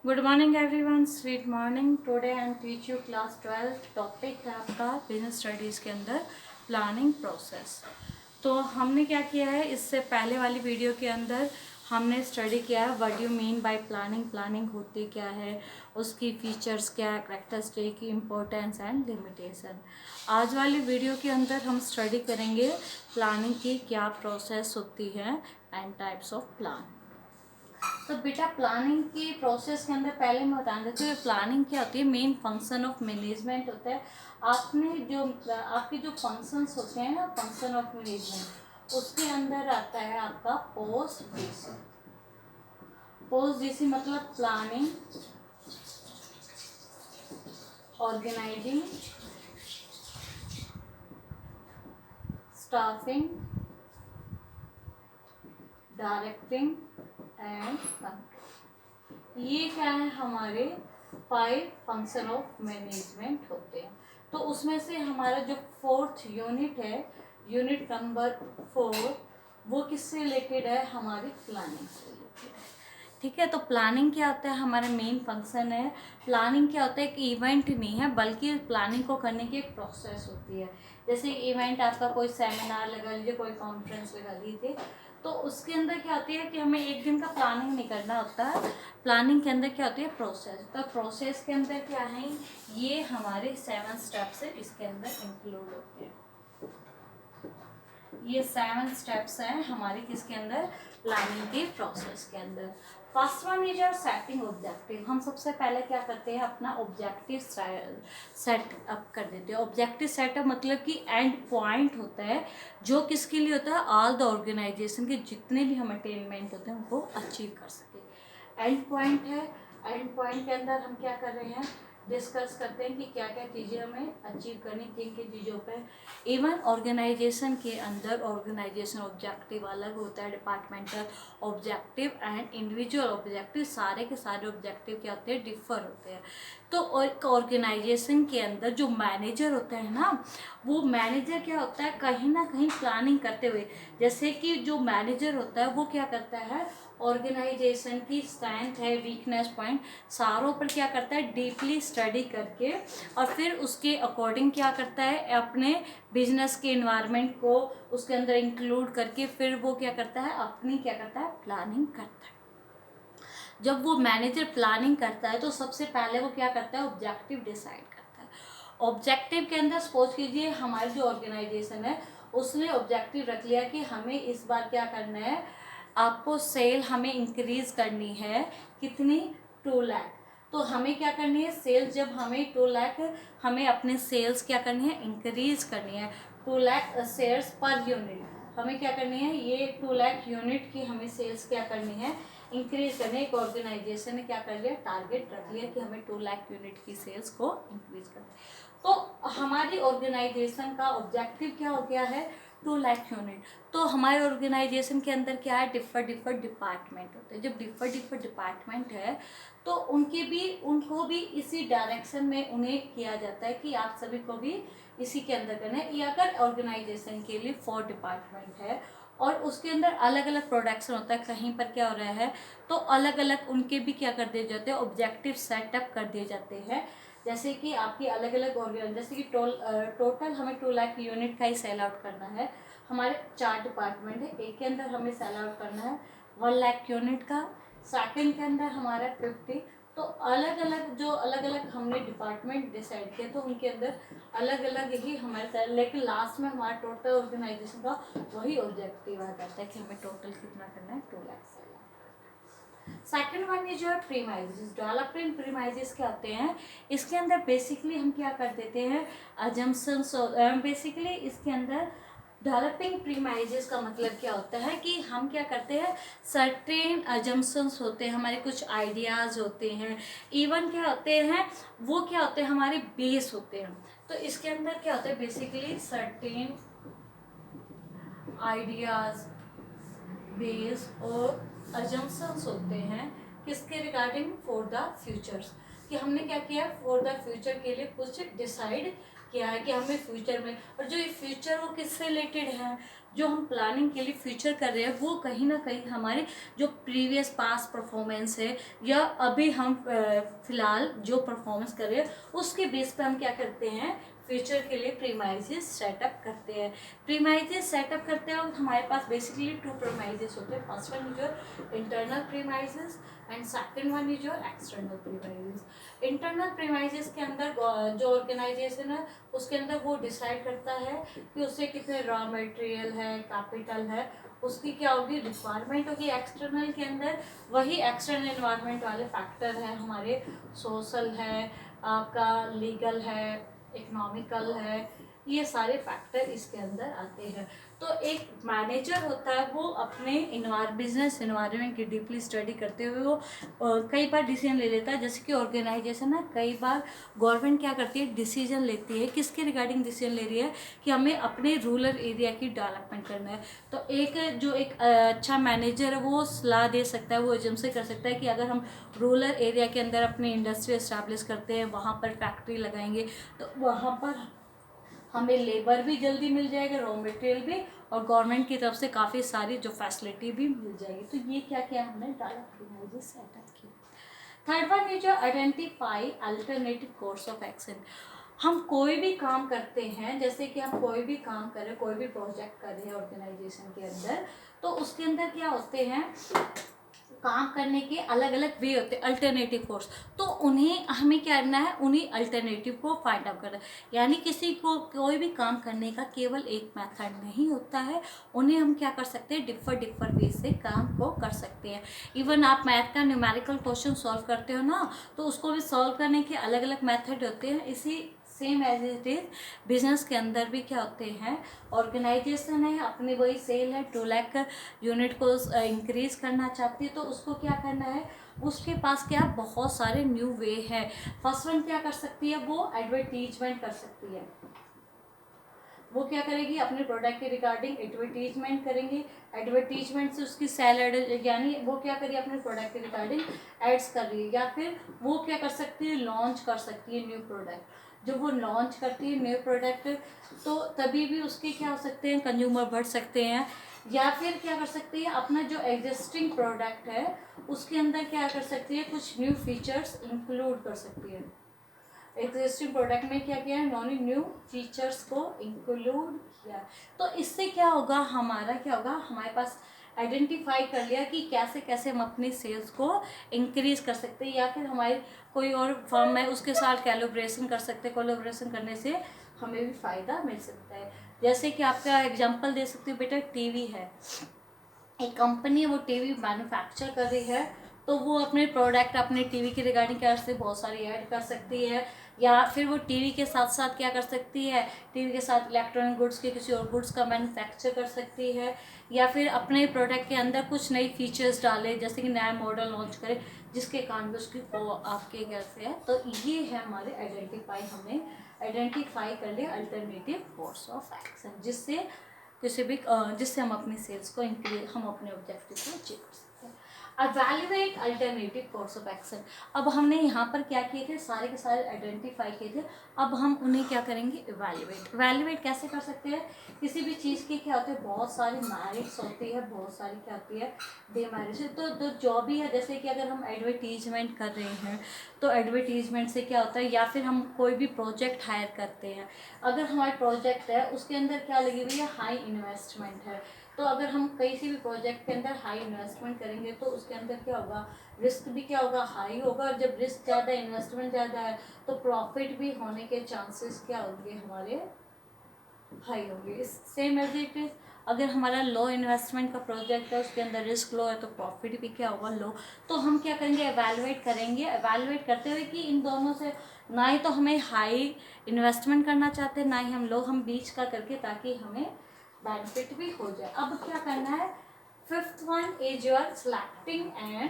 Good morning everyone, sweet morning. Today I am teach you class 12। Topic है आपका business studies के अंदर planning process. तो हमने क्या किया है, इससे पहले वाली वीडियो के अंदर हमने स्टडी किया है what you mean by planning, planning होती क्या है, उसकी फीचर्स क्या है, कैरेक्टरिस्टिक, इम्पोर्टेंस एंड लिमिटेशन। आज वाली वीडियो के अंदर हम स्टडी करेंगे प्लानिंग की क्या प्रोसेस होती है एंड टाइप्स ऑफ प्लान। तो बेटा प्लानिंग की प्रोसेस के अंदर पहले मैं बता देती हूँ प्लानिंग क्या होती है। मेन फंक्शन ऑफ मैनेजमेंट होता है। आपने जो आपके जो फंक्शंस होते हैं ना, फंक्शन ऑफ मैनेजमेंट, उसके अंदर आता है आपका पोस्ट डीसी। पोस्ट डीसी मतलब planning, organising, staffing, directing and control. ये क्या है, हमारे 5 फंक्शन ऑफ मैनेजमेंट होते हैं। तो उसमें से हमारा जो 4th यूनिट है, यूनिट नंबर 4, वो किससे रिलेटेड है, हमारी प्लानिंग से रिलेटेड है। ठीक है, तो प्लानिंग क्या होता है, हमारा मेन फंक्शन है। प्लानिंग क्या होता है, एक इवेंट नहीं है बल्कि प्लानिंग को करने की एक प्रोसेस होती है। जैसे इवेंट आपका कोई सेमिनार लगा लीजिए, कोई कॉन्फ्रेंस लगा लीजिए, तो उसके अंदर क्या होती है कि हमें एक दिन का प्लानिंग नहीं करना होता है। प्लानिंग के अंदर क्या होती है, प्रोसेस। तो प्रोसेस के अंदर क्या है, ये हमारे 7 स्टेप्स है, इसके अंदर इंक्लूड होते हैं। ये 7 स्टेप्स हैं हमारे किसके अंदर, प्लानिंग के प्रोसेस के अंदर। First one is your setting objective. हम सबसे पहले क्या करते हैं, अपना ऑब्जेक्टिव सेट अप कर देते हैं। ऑब्जेक्टिव सेटअप मतलब कि एंड पॉइंट होता है, जो किसके लिए होता है, ऑल द ऑर्गेनाइजेशन के जितने भी हम अटेनमेंट होते हैं उनको अचीव कर सके। एंड पॉइंट है। एंड पॉइंट के अंदर हम क्या कर रहे हैं, डिस्कस करते हैं कि क्या क्या चीज़ें हमें अचीव करनी, किन किन चीज़ों पे। इवन ऑर्गेनाइजेशन के अंदर ऑर्गेनाइजेशन ऑब्जेक्टिव अलग होता है, departmental objective and individual objective, सारे के सारे ऑब्जेक्टिव क्या होते हैं, डिफर होते हैं। तो ऑर्गेनाइजेशन के अंदर जो मैनेजर होता है ना, वो मैनेजर क्या होता है, कहीं ना कहीं प्लानिंग करते हुए, जैसे कि जो मैनेजर होता है वो क्या करता है, ऑर्गेनाइजेशन की स्ट्रेंथ है, वीकनेस पॉइंट, सारों पर क्या करता है, डीपली स्टडी करके, और फिर उसके अकॉर्डिंग क्या करता है, अपने बिजनेस के इन्वायरमेंट को उसके अंदर इंक्लूड करके फिर वो क्या करता है, अपनी क्या करता है, प्लानिंग करता है। जब वो मैनेजर प्लानिंग करता है तो सबसे पहले वो क्या करता है, ऑब्जेक्टिव डिसाइड करता है। ऑब्जेक्टिव के अंदर सपोज कीजिए हमारी जो ऑर्गेनाइजेशन है उसने ऑब्जेक्टिव रख लिया कि हमें इस बार क्या करना है, आपको सेल हमें इंक्रीज करनी है, कितनी, 2 लाख। तो हमें क्या करनी है, सेल्स जब हमें 2 लाख, हमें अपने सेल्स क्या करनी है, इंक्रीज करनी है। 2 लाख शेयर्स पर यूनिट हमें क्या करनी है, ये 2 लाख यूनिट की हमें सेल्स क्या करनी है, इंक्रीज करने। एक ऑर्गेनाइजेशन ने क्या कर लिया, टारगेट रख लिया कि हमें 2 लाख यूनिट की सेल्स को इंक्रीज करना है। तो हमारी ऑर्गेनाइजेशन का ऑब्जेक्टिव क्या हो गया है, 2 लाख यूनिट। तो हमारे ऑर्गेनाइजेशन के अंदर क्या है, डिफर डिपार्टमेंट होते हैं। जब डिफर डिपार्टमेंट है तो उनको भी इसी डायरेक्शन में उन्हें किया जाता है कि आप सभी को भी इसी के अंदर करना है। या अगर ऑर्गेनाइजेशन के लिए 4 डिपार्टमेंट है और उसके अंदर अलग अलग प्रोडक्शन होता है, कहीं पर क्या हो रहा है, तो अलग अलग उनके भी क्या कर दिए जाते हैं, ऑब्जेक्टिव सेटअप कर दिए जाते हैं। जैसे कि आपकी अलग अलग ऑर्गेनाइजेशन, जैसे कि टोटल हमें 2 लाख यूनिट का ही सेल आउट करना है। हमारे 4 डिपार्टमेंट है, एक के अंदर हमें सेल आउट करना है 1 लाख यूनिट का, सेकंड के अंदर हमारा 50। तो अलग अलग हमने डिपार्टमेंट डिसाइड किया, तो उनके अंदर अलग अलग ही हमारे सेल, लेकिन लास्ट में हमारा टोटल ऑर्गेनाइजेशन का वही ऑब्जेक्टिव आ जाता है कि हमें टोटल कितना करना है, 2 lakh sale. Second one is your premises. Development premises क्या होते हैं, इसके अंदर बेसिकली हम क्या कर देते हैं, अजम्पशंस। बेसिकली इसके अंदर डेवलपिंग प्रीमाइजेस का मतलब क्या होता है कि हम क्या करते हैं, सर्टेन अजम्पशंस होते हैं, हमारे कुछ आइडियाज़ होते हैं, इवन क्या होते हैं, वो क्या होते हैं, हमारे बेस होते हैं। तो इसके अंदर क्या होता है, बेसिकली सर्टेन आइडियाज़, बेस और अजम्पशंस होते हैं किसके रिगार्डिंग, फॉर द फ्यूचर्स, कि हमने क्या किया, फॉर द फ्यूचर के लिए कुछ डिसाइड क्या है कि हमें फ्यूचर में, और जो ये फ्यूचर वो किससे रिलेटेड है, जो हम प्लानिंग के लिए फ्यूचर कर रहे हैं वो कहीं ना कहीं हमारे जो प्रीवियस पास्ट परफॉर्मेंस है या अभी हम फिलहाल जो परफॉर्मेंस कर रहे हैं उसके बेस पे हम क्या करते हैं, फ्यूचर के लिए प्रीमाइजेस सेटअप करते हैं। प्रीमाइजेस सेटअप करते हैं और हमारे पास बेसिकली 2 प्रीमाइजेस होते हैं। First one is your internal premises and second one is your external premises. Internal premises के अंदर जो ऑर्गेनाइजेशन है उसके अंदर वो डिसाइड करता है कि उससे कितने रॉ मटेरियल है, कैपिटल है, उसकी क्या होगी, रिक्वायरमेंट होगी। एक्सटर्नल के अंदर वही एक्सटर्नल एनवायरनमेंट वाले फैक्टर है, हमारे सोशल है, आपका लीगल है, इकोनॉमिकल है, ये सारे फैक्टर इसके अंदर आते हैं। तो एक मैनेजर होता है वो अपने बिजनेस इन्वायरमेंट की डीपली स्टडी करते हुए वो कई बार डिसीजन ले लेता है। जैसे कि ऑर्गेनाइजेशन है, कई बार गवर्नमेंट क्या करती है, डिसीजन लेती है, किसके रिगार्डिंग डिसीजन ले रही है कि हमें अपने रूरल एरिया की डेवलपमेंट करना है। तो एक अच्छा मैनेजर है वो सलाह दे सकता है, वो एजम से कर सकता है कि अगर हम रूरल एरिया के अंदर अपनी इंडस्ट्री इस्टेब्लिश करते हैं, वहाँ पर फैक्ट्री लगाएंगे तो वहाँ पर हमें लेबर भी जल्दी मिल जाएगा, रॉ मटेरियल भी, और गवर्नमेंट की तरफ से काफ़ी सारी जो फैसिलिटी भी मिल जाएगी। तो ये क्या किया हमने, डाटा प्रीमाइजेस सेटअप किया। Third one is identify alternative course of action. हम कोई भी काम करते हैं, जैसे कि हम कोई भी काम कर रहे हैं, कोई भी प्रोजेक्ट कर रहे हैं ऑर्गेनाइजेशन के अंदर, तो उसके अंदर क्या होते हैं, काम करने के अलग अलग वे होते हैं, अल्टरनेटिव कोर्स। तो उन्हें हमें क्या करना है, उन्हीं अल्टरनेटिव को फाइंड आउट करना है। यानी किसी को कोई भी काम करने का केवल एक मेथड नहीं होता है, उन्हें हम क्या कर सकते हैं, डिफर वे से काम को कर सकते हैं। इवन आप मैथ का न्यूमेरिकल क्वेश्चन सॉल्व करते हो ना, तो उसको भी सॉल्व करने के अलग अलग मेथड होते हैं। इसी same as it is business के अंदर भी क्या होते हैं, ऑर्गेनाइजेशन है, अपनी वही सेल है 2 लाख यूनिट को इंक्रीज करना चाहती है, तो उसको क्या करना है, उसके पास क्या बहुत सारे न्यू वे है। फर्स्ट वन क्या कर सकती है, वो एडवर्टीजमेंट कर सकती है। वो क्या करेगी, अपने प्रोडक्ट के रिगार्डिंग एडवर्टीजमेंट करेंगे, एडवर्टीजमेंट से उसकी सेल एड, यानी वो क्या करिए अपने प्रोडक्ट के रिगार्डिंग एड्स कर रही है। या फिर वो क्या कर सकती है, लॉन्च कर सकती है न्यू प्रोडक्ट। जब वो लॉन्च करती है न्यू प्रोडक्ट तो तभी भी उसके क्या हो सकते हैं, कंज्यूमर बढ़ सकते हैं। या फिर क्या कर सकती है, अपना जो एग्जिस्टिंग प्रोडक्ट है उसके अंदर क्या कर सकती है, कुछ न्यू फीचर्स इंक्लूड कर सकती है। एग्जिस्टिंग प्रोडक्ट में क्या किया है, उन्होंने न्यू फीचर्स को इंक्लूड किया। तो इससे क्या होगा, हमारा क्या होगा, हमारे पास आइडेंटिफाई कर लिया कि कैसे कैसे हम अपनी सेल्स को इंक्रीज कर सकते हैं। या फिर हमारी कोई और फर्म है उसके साथ कोलैबोरेशन कर सकते हैं, कोलैबोरेशन करने से हमें भी फ़ायदा मिल सकता है। जैसे कि आपका एग्जांपल दे सकती हूँ, बेटा टीवी है, एक कंपनी है वो टीवी मैन्युफैक्चर कर रही है, तो वो अपने प्रोडक्ट अपने टीवी के रिगार्डिंग क्या से बहुत सारी ऐड कर सकती है। या फिर वो टीवी के साथ साथ क्या कर सकती है, टीवी के साथ इलेक्ट्रॉनिक गुड्स के किसी और गुड्स का मैन्युफैक्चर कर सकती है। या फिर अपने प्रोडक्ट के अंदर कुछ नई फीचर्स डाले, जैसे कि नया मॉडल लॉन्च करे, जिसके कारण भी उसकी वो आपके घर से है। तो ये है हमारे आइडेंटिफाई, हमने आइडेंटिफाई कर लिया अल्टरनेटिव कोर्स ऑफ एक्शन, जिससे हम अपनी सेल्स को इंक्रीज, हम अपने ऑब्जेक्टिव को अचीव कर सकते हैं। Evaluate alternative course of action. अब हमने यहाँ पर क्या किए थे, सारे के सारे आइडेंटिफाई किए थे। अब हम उन्हें क्या करेंगे, इवैल्यूएट कैसे कर सकते हैं, किसी भी चीज़ की क्या होते हैं, बहुत सारी मेरिट्स होती है, बहुत सारी क्या होती है, डिमेरिट्स। तो जो भी है, जैसे कि अगर हम एडवर्टीजमेंट कर रहे हैं तो एडवर्टीजमेंट से क्या होता है, या फिर हम कोई भी प्रोजेक्ट हायर करते हैं, अगर हमारे प्रोजेक्ट है उसके अंदर क्या लगी हुई है, हाई इन्वेस्टमेंट है, तो अगर हम किसी भी प्रोजेक्ट के अंदर हाई इन्वेस्टमेंट करेंगे तो उसके अंदर क्या होगा, रिस्क भी क्या होगा, हाई होगा। और जब रिस्क ज़्यादा, इन्वेस्टमेंट ज़्यादा है, तो प्रॉफिट भी होने के चांसेस क्या होंगे, हमारे हाई होंगे। सेम एज इट इज, अगर हमारा लो इन्वेस्टमेंट का प्रोजेक्ट है, उसके अंदर रिस्क लो है, तो प्रॉफिट भी क्या होगा, लो। तो हम क्या करेंगे, एवेल्युएट करेंगे, एवेल्युएट करते हुए कि इन दोनों से ना ही तो हमें हाई इन्वेस्टमेंट करना चाहते हैं, ना ही हम लो, हम बीच का करके, ताकि हमें बेनिफिट भी हो जाए। अब क्या करना है, fifth one is your selecting an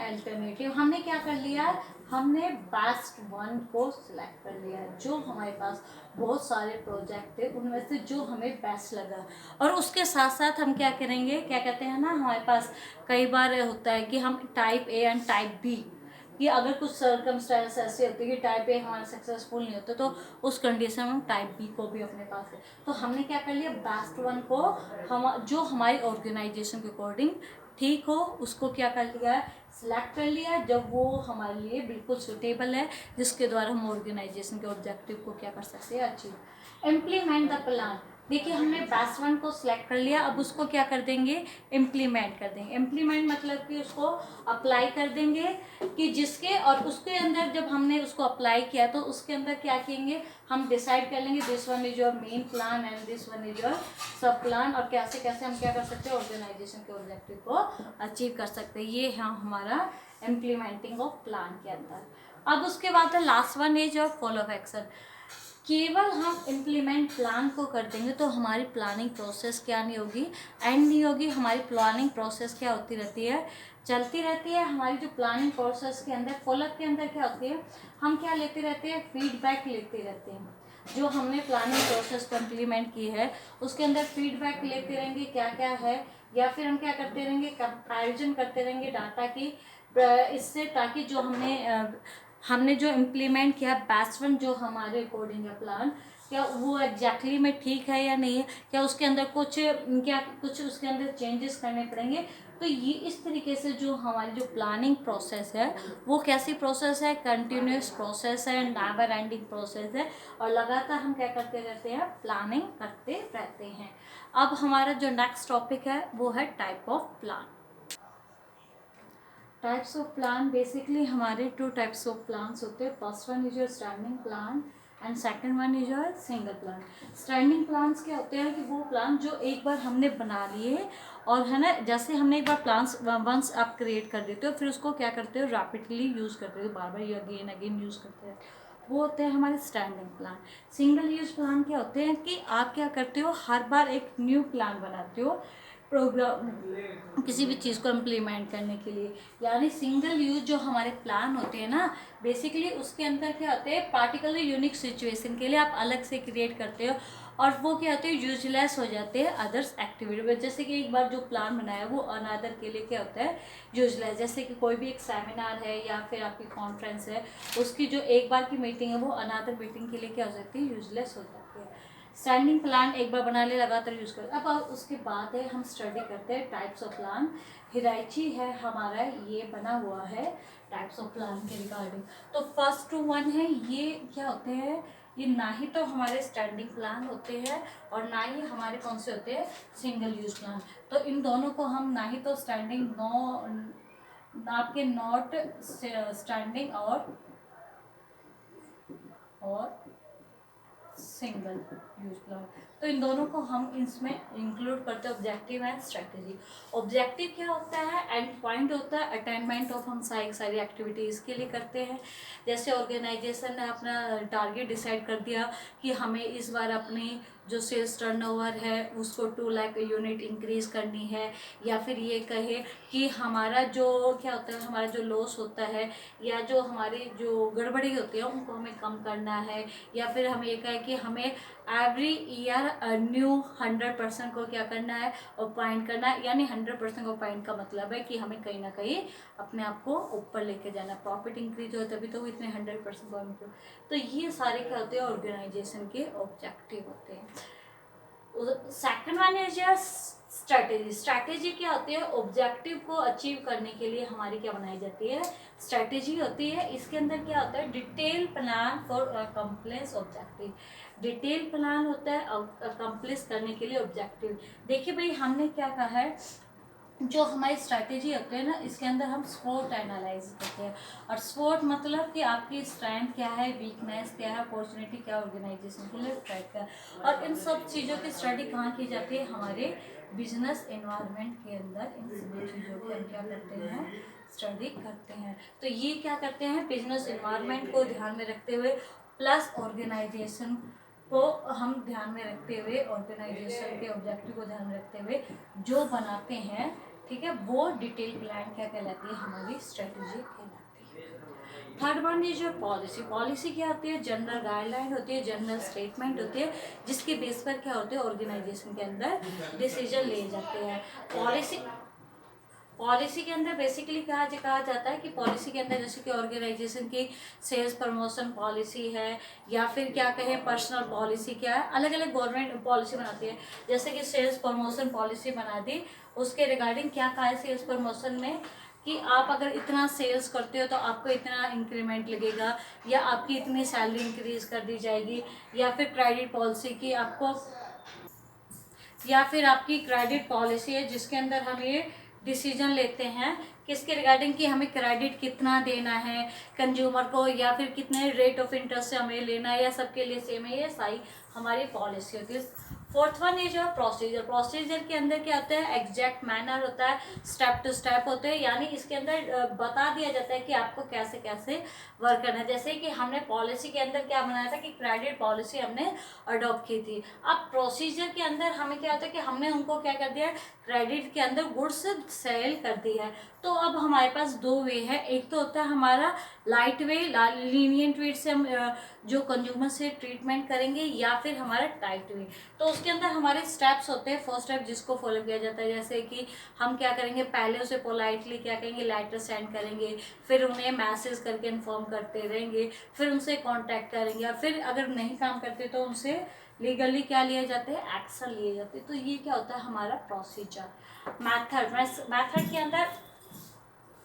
alternative. हमने क्या कर लिया, हमने बेस्ट वन को सिलेक्ट कर लिया, जो हमारे पास बहुत सारे प्रोजेक्ट थे उनमें से जो हमें बेस्ट लगा। और उसके साथ साथ हम क्या करेंगे, क्या कहते हैं ना, हमारे पास कई बार होता है कि हम type A and type B कि अगर कुछ सर्कमस्टेंस ऐसे होते कि टाइप ए हमारा सक्सेसफुल नहीं होता तो उस कंडीशन में हम टाइप बी को भी अपने पास है। तो हमने क्या कर लिया, बेस्ट वन को हम जो हमारी ऑर्गेनाइजेशन के अकॉर्डिंग ठीक हो उसको क्या कर लिया है, सिलेक्ट कर लिया, जब वो हमारे लिए बिल्कुल सुटेबल है, जिसके द्वारा हम ऑर्गेनाइजेशन के ऑब्जेक्टिव को क्या कर सकते हैं, अचीव। इम्प्लीमेंट द प्लान, देखिए हमने बेस्ट वन को सिलेक्ट कर लिया, अब उसको क्या कर देंगे, इम्प्लीमेंट कर देंगे। इम्प्लीमेंट मतलब कि उसको अप्लाई कर देंगे, कि जिसके और उसके अंदर जब हमने उसको अप्लाई किया तो उसके अंदर क्या करेंगे, हम डिसाइड कर लेंगे this one is your main plan and this one is your सब प्लान, और कैसे कैसे हम क्या कर सकते हैं, ऑर्गेनाइजेशन के ऑब्जेक्टिव को अचीव कर सकते हैं। ये है हमारा इम्प्लीमेंटिंग ऑफ प्लान के अंदर। अब उसके बाद last one is your follow of action. केवल हम इम्प्लीमेंट प्लान को कर देंगे तो हमारी प्लानिंग प्रोसेस क्या नहीं होगी, एंड नहीं होगी। हमारी प्लानिंग प्रोसेस क्या होती रहती है, चलती रहती है। हमारी जो प्लानिंग प्रोसेस के अंदर फॉलोअप के अंदर क्या होती है, हम क्या लेते रहते हैं, फीडबैक लेते रहते हैं। जो हमने प्लानिंग प्रोसेस को इम्प्लीमेंट की है उसके अंदर फीडबैक लेते रहेंगे क्या क्या है, या फिर हम क्या करते रहेंगे, कंपैरिजन करते रहेंगे डाटा की इससे, ताकि जो हमने जो इम्प्लीमेंट किया बेस्ट वन जो हमारे अकॉर्डिंग है प्लान, क्या वो एग्जैक्टली में ठीक है या नहीं है, क्या उसके अंदर कुछ उसके अंदर चेंजेस करने पड़ेंगे। तो ये इस तरीके से जो हमारी जो प्लानिंग प्रोसेस है वो कैसी प्रोसेस है, कंटिन्यूस प्रोसेस है, नेवर एंडिंग प्रोसेस है, और लगातार हम क्या करते रहते हैं, प्लानिंग करते रहते हैं। अब हमारा जो नेक्स्ट टॉपिक है वो है type of plan. Types of plan, basically हमारे टू टाइप्स ऑफ प्लान्स होते हैं। First one is your standing plan and second one is your single plan. Standing plans क्या होते हैं कि वो प्लान जो एक बार हमने बना लिए और है ना, जैसे हमने एक बार प्लान्स वंस आप क्रिएट कर देते हो फिर उसको क्या करते हो, रैपिडली यूज़ करते हो, बार बार ये अगेन अगेन यूज़ करते हैं, वो होते हैं हमारे standing plan. Single use plan क्या होते हैं कि आप क्या करते हो, हर बार एक न्यू प्लान बनाते हो प्रोग्राम किसी भी चीज़ को इम्प्लीमेंट करने के लिए। यानी सिंगल यूज जो हमारे प्लान होते हैं ना, बेसिकली उसके अंदर क्या होते हैं, पार्टिकुलर यूनिक सिचुएशन के लिए आप अलग से क्रिएट करते हो, और वो क्या होते हैं, यूजलेस हो जाते हैं अदर्स एक्टिविटी में। जैसे कि एक बार जो प्लान बनाया वो अनदर के लिए क्या होता है, यूजलेस। जैसे कि कोई भी एक सेमिनार है या फिर आपकी कॉन्फ्रेंस है, उसकी जो एक बार की मीटिंग है वो अनदर मीटिंग के लिए क्या हो सकती है, यूजलेस हो जाती है। स्टैंडिंग प्लान एक बार बना ले, लगातार यूज कर। अब उसके बाद है हम स्टडी करते हैं टाइप्स ऑफ प्लान। हिराइची है हमारा, ये बना हुआ है टाइप्स ऑफ प्लान के रिगार्डिंग। तो फर्स्ट वन है, ये क्या होते हैं, ये ना ही तो हमारे स्टैंडिंग प्लान होते हैं और ना ही हमारे कौन से होते हैं, सिंगल यूज प्लान। तो इन दोनों को हम ना ही तो स्टैंडिंग आपके नॉट स्टैंडिंग और सिंगल यूज प्लान, तो इन दोनों को हम इसमें इंक्लूड करते हैं, ऑब्जेक्टिव एंड स्ट्रेटेजी। ऑब्जेक्टिव क्या होता है, एंड पॉइंट होता है अटेनमेंट ऑफ, हम सारी एक्टिविटीज़ के लिए करते हैं। जैसे ऑर्गेनाइजेशन ने अपना टारगेट डिसाइड कर दिया कि हमें इस बार अपनी जो सेल्स टर्नओवर है उसको 2 लाख यूनिट इंक्रीज़ करनी है, या फिर ये कहे कि हमारा जो क्या होता है, हमारा जो लॉस होता है या जो हमारी जो गड़बड़ी होती है उनको हमें कम करना है, या फिर हम ये कहें कि हमें एवरी ईयर न्यू 100% को क्या करना है, अपॉइंट करना है। यानी 100% अपॉइंट का मतलब है कि हमें कहीं ना कहीं अपने आप को ऊपर लेके जाना, प्रॉफिट इंक्रीज हो तभी तो वो इतने 100% पॉइंट हो। तो ये सारे क्या होते हैं, ऑर्गेनाइजेशन के ऑब्जेक्टिव होते हैं। Second one is your strategy. Strategy क्या होती है, ऑब्जेक्टिव को अचीव करने के लिए हमारी क्या बनाई जाती है, स्ट्रैटेजी होती है। इसके अंदर क्या होता है, detail plan for accomplish objective. Detail plan होता है अकम्प्लिश करने के लिए ऑब्जेक्टिव। देखिए भाई, हमने क्या कहा है, जो हमारी स्ट्रैटेजी होती है ना, इसके अंदर हम स्वोट एनालाइज करते हैं। और स्वोट मतलब कि आपकी स्ट्रेंथ क्या है, वीकनेस क्या है, अपॉर्चुनिटी क्या, ऑर्गेनाइजेशन के लिए थ्रेट क्या है। और इन सब चीज़ों की स्टडी कहाँ की जाती है, हमारे बिजनेस एनवायरनमेंट के अंदर। इन सभी चीज़ों की हम क्या करते हैं, स्टडी करते हैं। तो ये क्या करते हैं, बिजनेस एनवायरनमेंट को ध्यान में रखते हुए प्लस ऑर्गेनाइजेशन को हम ध्यान में रखते हुए, ऑर्गेनाइजेशन के ऑब्जेक्टिव को ध्यान में रखते हुए जो बनाते हैं, ठीक है, वो डिटेल प्लान क्या कहलाती है, हमारी स्ट्रेटेजी कहलाती है। Third one is your policy. Policy क्या होती है, जनरल गाइडलाइन होती है, जनरल स्टेटमेंट होती है, जिसके बेस पर क्या होते हैं, ऑर्गेनाइजेशन के अंदर डिसीजन लिए जाते हैं। पॉलिसी पॉलिसी के अंदर बेसिकली कहा जाता है कि पॉलिसी के अंदर जैसे कि ऑर्गेनाइजेशन की सेल्स प्रमोशन पॉलिसी है, या फिर क्या कहें पर्सनल पॉलिसी, क्या है, अलग अलग गवर्नमेंट पॉलिसी बनाती है। जैसे कि सेल्स प्रमोशन पॉलिसी बना दी, उसके रिगार्डिंग क्या कहा है सेल्स प्रमोशन में कि आप अगर इतना सेल्स करते हो तो आपको इतना इंक्रीमेंट लगेगा, या आपकी इतनी सैलरी इंक्रीज कर दी जाएगी, या फिर क्रेडिट पॉलिसी की आपको, या फिर आपकी क्रेडिट पॉलिसी है जिसके अंदर हम ये डिसीजन लेते हैं किसके रिगार्डिंग कि हमें क्रेडिट कितना देना है कंज्यूमर को, या फिर कितने रेट ऑफ इंटरेस्ट से हमें लेना है, या सबके लिए सेम है, ये सारी हमारी पॉलिसी होती है। Fourth one is your procedure. Procedure के अंदर क्या होता है, एग्जैक्ट मैनर होता है, स्टेप टू स्टेप होते हैं, यानी इसके अंदर बता दिया जाता है कि आपको कैसे कैसे वर्क करना है। जैसे कि हमने पॉलिसी के अंदर क्या बनाया था कि क्रेडिट पॉलिसी हमने अडॉप्ट की थी। अब प्रोसीजर के अंदर हमें क्या होता है कि हमने उनको क्या कर दिया, क्रेडिट के अंदर गुड्स सेल कर दी है। तो अब हमारे पास दो वे है, एक तो होता है हमारा लाइट वे, लीनियंट वे से हम जो कंज्यूमर से ट्रीटमेंट करेंगे, या फिर हमारा टाइट वे। तो उसके अंदर हमारे स्टेप्स होते हैं। फर्स्ट स्टेप जिसको फॉलो किया जाता है, जैसे कि हम क्या करेंगे, पहले उसे पोलाइटली क्या करेंगे, लेटर सेंड करेंगे, फिर उन्हें मैसेज करके इन्फॉर्म करते रहेंगे, फिर उनसे कांटेक्ट करेंगे, और फिर अगर नहीं काम करते तो उनसे लीगली क्या लिए जाते हैं, एक्शन लिए जाते हैं। तो ये क्या होता है हमारा प्रोसीजर। मैथड के अंदर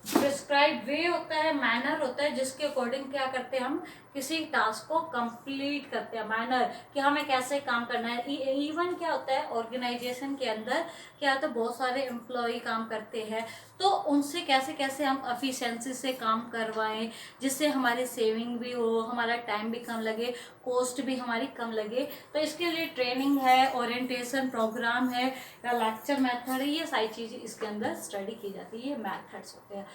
प्रिस्क्राइब वे होता है, मैनर होता है जिसके अकॉर्डिंग क्या करते हैं हम किसी टास्क को कंप्लीट करते हैं। मैनर कि हमें कैसे काम करना है। इवन क्या होता है ऑर्गेनाइजेशन के अंदर क्या होता है, बहुत सारे एम्प्लॉय काम करते हैं, तो उनसे कैसे कैसे हम एफिशिएंसी से काम करवाएं जिससे हमारी सेविंग भी हो, हमारा टाइम भी कम लगे, कॉस्ट भी हमारी कम लगे। तो इसके लिए ट्रेनिंग है, ओरिएंटेशन प्रोग्राम है, या लेक्चर मेथड है, ये सारी चीज़ें इसके अंदर स्टडी की जाती है। ये मेथड्स होते हैं।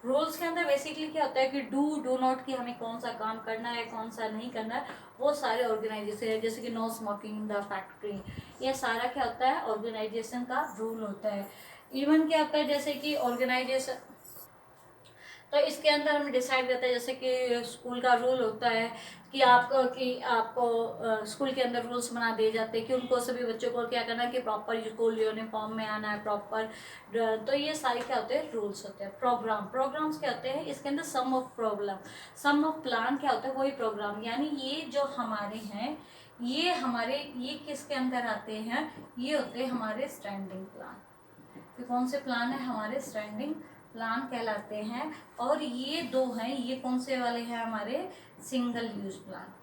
रूल्स के अंदर बेसिकली क्या होता है कि डू नॉट कि हमें कौन सा काम करना है कौन सा नहीं करना है, वो सारे ऑर्गेनाइजेशन है। जैसे कि no smoking in the factory, ये सारा क्या होता है ऑर्गेनाइजेशन का रूल होता है। इवन क्या होता है जैसे कि ऑर्गेनाइजेशन, तो इसके अंदर हम डिसाइड करते हैं, जैसे कि स्कूल का रूल होता है कि आपको स्कूल के अंदर रूल्स बना दिए जाते हैं कि उनको सभी बच्चों को क्या करना है कि प्रॉपर स्कूल यूनिफॉर्म में आना है, प्रॉपर। तो ये सारे क्या होते हैं रूल्स होते हैं। प्रोग्राम्स क्या होते हैं, इसके अंदर सम ऑफ प्लान क्या होता है, वही प्रोग्राम। यानी ये जो हमारे हैं ये किसके अंदर आते हैं, ये होते हैं हमारे स्टैंडिंग प्लान। तो कौन से प्लान है हमारे स्टैंडिंग प्लान कहलाते हैं। और ये दो हैं, ये कौन से वाले हैं हमारे सिंगल यूज प्लान।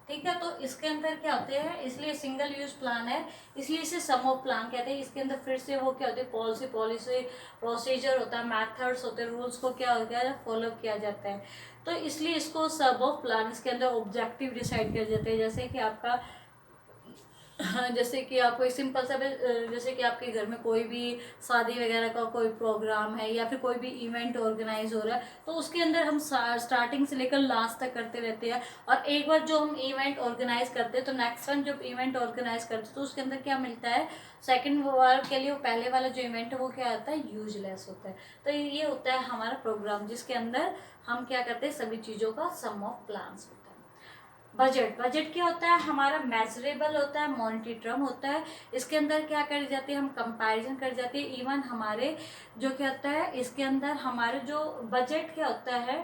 ठीक है, तो इसके अंदर क्या होते हैं, इसलिए सिंगल यूज प्लान है इसलिए इसे सम ऑफ प्लान कहते हैं। इसके अंदर फिर से वो क्या होते हैं पॉलिसी प्रोसीजर होता है, मेथड्स होते हैं, रूल्स को क्या होता है फॉलो किया जाता है। तो इसलिए इसको सब ऑफ प्लान, इसके अंदर ऑब्जेक्टिव डिसाइड किए जाते हैं। जैसे कि आपका हाँ, जैसे कि आपको एक सिंपल सा जैसे कि आपके घर में कोई भी शादी वगैरह का कोई प्रोग्राम है, या फिर कोई भी इवेंट ऑर्गेनाइज हो रहा है, तो उसके अंदर हम स्टार्टिंग से लेकर लास्ट तक करते रहते हैं। और एक बार जो हम इवेंट ऑर्गेनाइज करते हैं तो नेक्स्ट टाइम जब इवेंट ऑर्गेनाइज करते हैं तो उसके अंदर क्या मिलता है, सेकेंड बार के लिए वो पहले वाला जो इवेंट है वो क्या होता है यूजलेस होता है। तो ये होता है हमारा प्रोग्राम जिसके अंदर हम क्या करते हैं सभी चीज़ों का सम ऑफ प्लान्स होता है। बजट क्या होता है हमारा, मेजरेबल होता है, मॉनिटरी टर्म होता है। इसके अंदर क्या कर जाते हैं हम कंपैरिजन कर जाते हैं। इवन हमारे जो क्या होता है इसके अंदर हमारे जो बजट क्या होता है,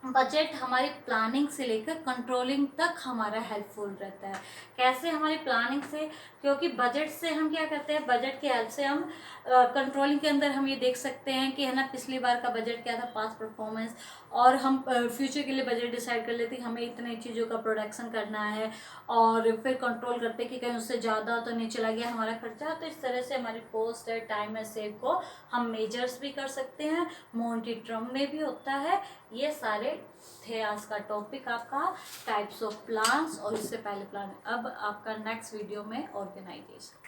बजट हमारी प्लानिंग से लेकर कंट्रोलिंग तक हमारा हेल्पफुल रहता है। कैसे हमारी प्लानिंग से, क्योंकि बजट से हम क्या करते हैं, बजट की हेल्प से हम कंट्रोलिंग के अंदर हम ये देख सकते हैं कि है ना पिछली बार का बजट क्या था, पास्ट परफॉर्मेंस, और हम फ्यूचर के लिए बजट डिसाइड कर लेते हैं हमें इतनी चीज़ों का प्रोडक्शन करना है, और फिर कंट्रोल करते हैं कि कहीं उससे ज़्यादा तो नहीं चला गया हमारा खर्चा। तो इस तरह से हमारी कॉस्ट है, टाइम है, सेव को हम मेजर्स भी कर सकते हैं, मॉनिटरी टर्म में भी होता है। ये सारे थे आज का टॉपिक आपका टाइप्स ऑफ प्लान्स, और इससे पहले प्लान। अब आपका नेक्स्ट वीडियो में ऑर्गेनाइजेशन।